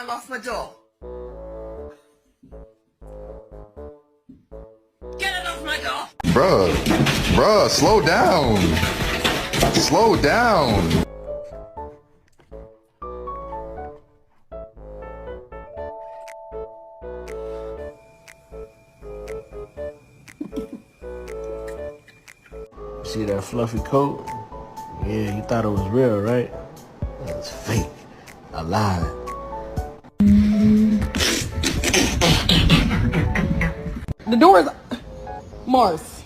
I lost my door. Get it off my door! Bruh, slow down. Slow down. See that fluffy coat? Yeah, you thought it was real, right? It's fake. I lied. The door is... Mars.